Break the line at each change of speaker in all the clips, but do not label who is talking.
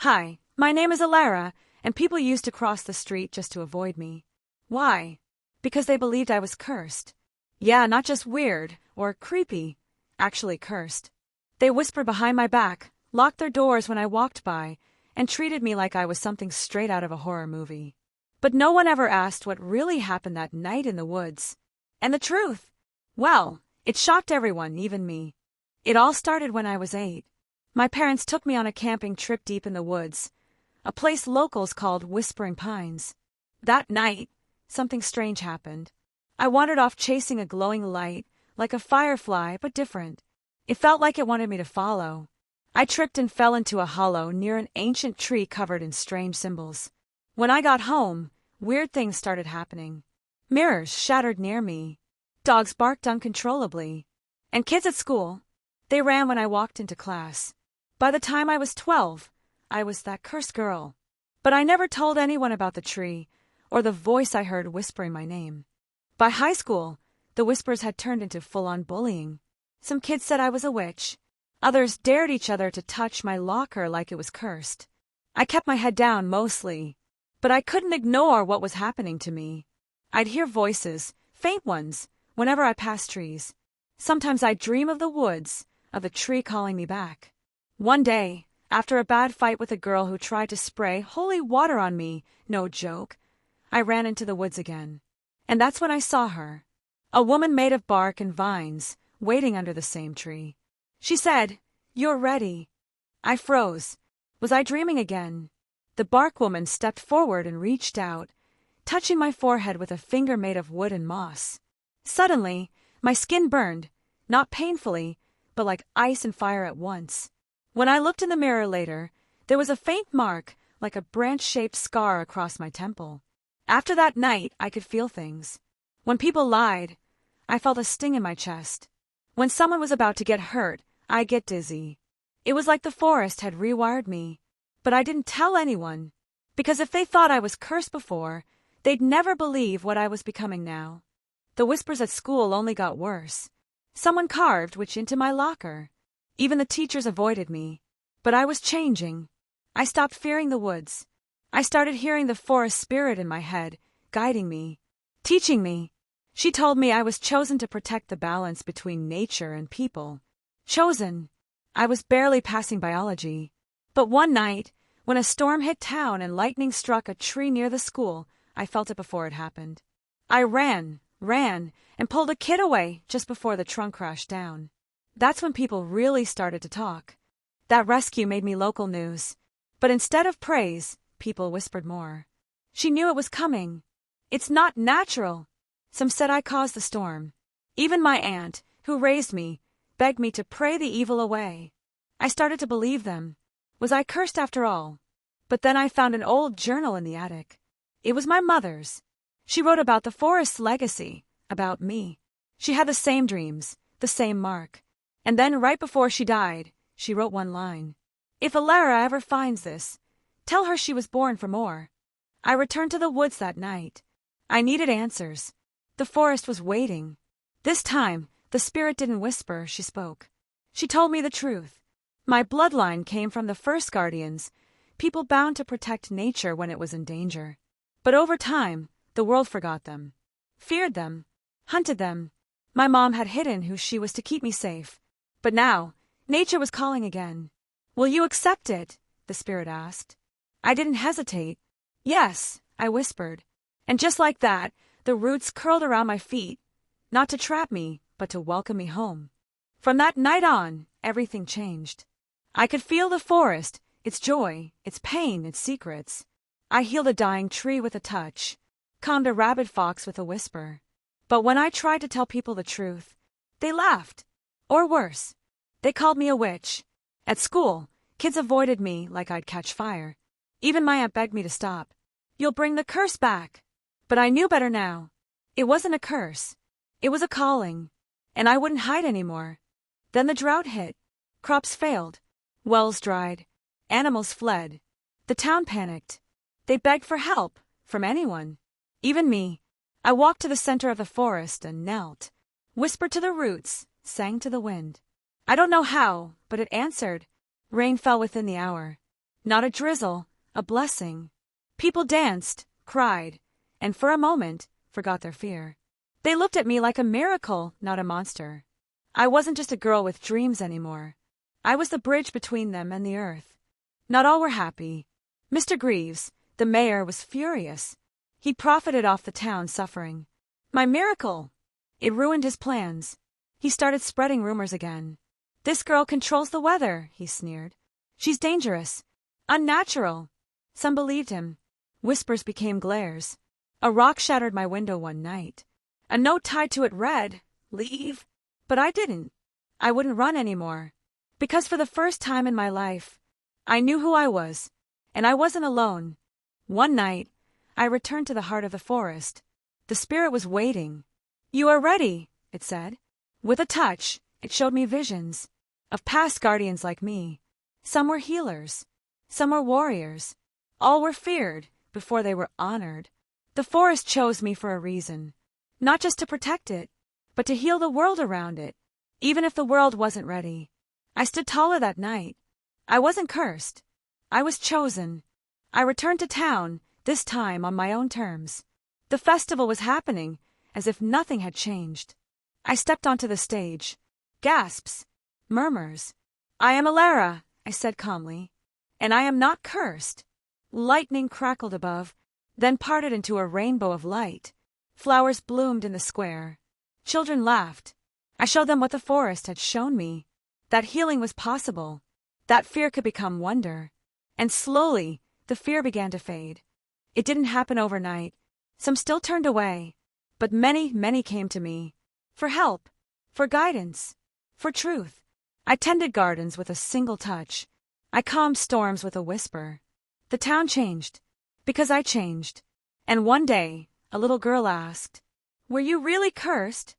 Hi, my name is Alara, and people used to cross the street just to avoid me. Why? Because they believed I was cursed. Yeah, not just weird or creepy, actually cursed. They whispered behind my back, locked their doors when I walked by, and treated me like I was something straight out of a horror movie. But no one ever asked what really happened that night in the woods. And the truth? Well, it shocked everyone, even me. It all started when I was 8. My parents took me on a camping trip deep in the woods, a place locals called Whispering Pines. That night, something strange happened. I wandered off chasing a glowing light, like a firefly, but different. It felt like it wanted me to follow. I tripped and fell into a hollow near an ancient tree covered in strange symbols. When I got home, weird things started happening. Mirrors shattered near me. Dogs barked uncontrollably. And kids at school, they ran when I walked into class. By the time I was 12, I was that cursed girl. But I never told anyone about the tree or the voice I heard whispering my name. By high school, the whispers had turned into full-on bullying. Some kids said I was a witch. Others dared each other to touch my locker like it was cursed. I kept my head down mostly, but I couldn't ignore what was happening to me. I'd hear voices, faint ones, whenever I passed trees. Sometimes I'd dream of the woods, of the tree calling me back. One day, after a bad fight with a girl who tried to spray holy water on me, no joke, I ran into the woods again. And that's when I saw her. A woman made of bark and vines, waiting under the same tree. She said, "You're ready." I froze. Was I dreaming again? The bark woman stepped forward and reached out, touching my forehead with a finger made of wood and moss. Suddenly, my skin burned, not painfully, but like ice and fire at once. When I looked in the mirror later, there was a faint mark, like a branch-shaped scar across my temple. After that night, I could feel things. When people lied, I felt a sting in my chest. When someone was about to get hurt, I'd get dizzy. It was like the forest had rewired me. But I didn't tell anyone, because if they thought I was cursed before, they'd never believe what I was becoming now. The whispers at school only got worse. Someone carved witch into my locker. Even the teachers avoided me. But I was changing. I stopped fearing the woods. I started hearing the forest spirit in my head, guiding me, teaching me. She told me I was chosen to protect the balance between nature and people. Chosen. I was barely passing biology. But one night, when a storm hit town and lightning struck a tree near the school, I felt it before it happened. I ran, and pulled a kid away just before the trunk crashed down. That's when people really started to talk. That rescue made me local news. But instead of praise, people whispered more. She knew it was coming. It's not natural. Some said I caused the storm. Even my aunt, who raised me, begged me to pray the evil away. I started to believe them. Was I cursed after all? But then I found an old journal in the attic. It was my mother's. She wrote about the forest's legacy, about me. She had the same dreams, the same mark. And then right before she died, she wrote one line. "If Alara ever finds this, tell her she was born for more." I returned to the woods that night. I needed answers. The forest was waiting. This time, the spirit didn't whisper, she spoke. She told me the truth. My bloodline came from the first guardians, people bound to protect nature when it was in danger. But over time, the world forgot them, feared them, hunted them. My mom had hidden who she was to keep me safe. But now, nature was calling again. "Will you accept it?" the spirit asked. I didn't hesitate. "Yes," I whispered. And just like that, the roots curled around my feet, not to trap me, but to welcome me home. From that night on, everything changed. I could feel the forest, its joy, its pain, its secrets. I healed a dying tree with a touch, calmed a rabid fox with a whisper. But when I tried to tell people the truth, they laughed. Or worse, they called me a witch. At school, kids avoided me like I'd catch fire. Even my aunt begged me to stop. "You'll bring the curse back." But I knew better now. It wasn't a curse. It was a calling. And I wouldn't hide anymore. Then the drought hit. Crops failed. Wells dried. Animals fled. The town panicked. They begged for help, from anyone. Even me. I walked to the center of the forest and knelt, whispered to the roots, sang to the wind. I don't know how, but it answered. Rain fell within the hour. Not a drizzle, a blessing. People danced, cried, and for a moment, forgot their fear. They looked at me like a miracle, not a monster. I wasn't just a girl with dreams anymore. I was the bridge between them and the earth. Not all were happy. Mr. Greaves, the mayor, was furious. He profited off the town's suffering. My miracle! It ruined his plans. He started spreading rumors again. This girl controls the weather, he sneered. She's dangerous. Unnatural. Some believed him. Whispers became glares. A rock shattered my window one night. A note tied to it read, "Leave." But I didn't. I wouldn't run anymore. Because for the first time in my life, I knew who I was, and I wasn't alone. One night, I returned to the heart of the forest. The spirit was waiting. "You are ready," it said. With a touch, it showed me visions of past guardians like me. Some were healers. Some were warriors. All were feared before they were honored. The forest chose me for a reason. Not just to protect it, but to heal the world around it, even if the world wasn't ready. I stood taller that night. I wasn't cursed. I was chosen. I returned to town, this time on my own terms. The festival was happening, as if nothing had changed. I stepped onto the stage. Gasps. Murmurs. "I am Alara," I said calmly. "And I am not cursed." Lightning crackled above, then parted into a rainbow of light. Flowers bloomed in the square. Children laughed. I showed them what the forest had shown me. That healing was possible. That fear could become wonder. And slowly, the fear began to fade. It didn't happen overnight. Some still turned away. But many, many came to me. For help. For guidance. For truth. I tended gardens with a single touch. I calmed storms with a whisper. The town changed. Because I changed. And one day, a little girl asked, "Were you really cursed?"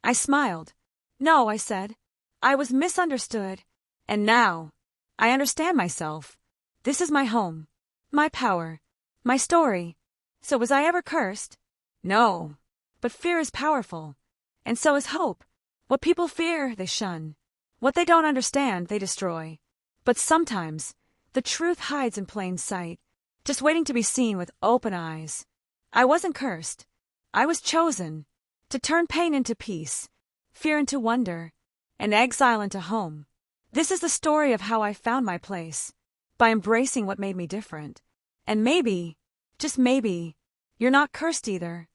I smiled. "No," I said. "I was misunderstood. And now, I understand myself. This is my home. My power. My story. So was I ever cursed? No. But fear is powerful. And so is hope. What people fear, they shun. What they don't understand, they destroy. But sometimes, the truth hides in plain sight, just waiting to be seen with open eyes. I wasn't cursed. I was chosen to turn pain into peace, fear into wonder, and exile into home. This is the story of how I found my place, by embracing what made me different. And maybe, just maybe, you're not cursed either.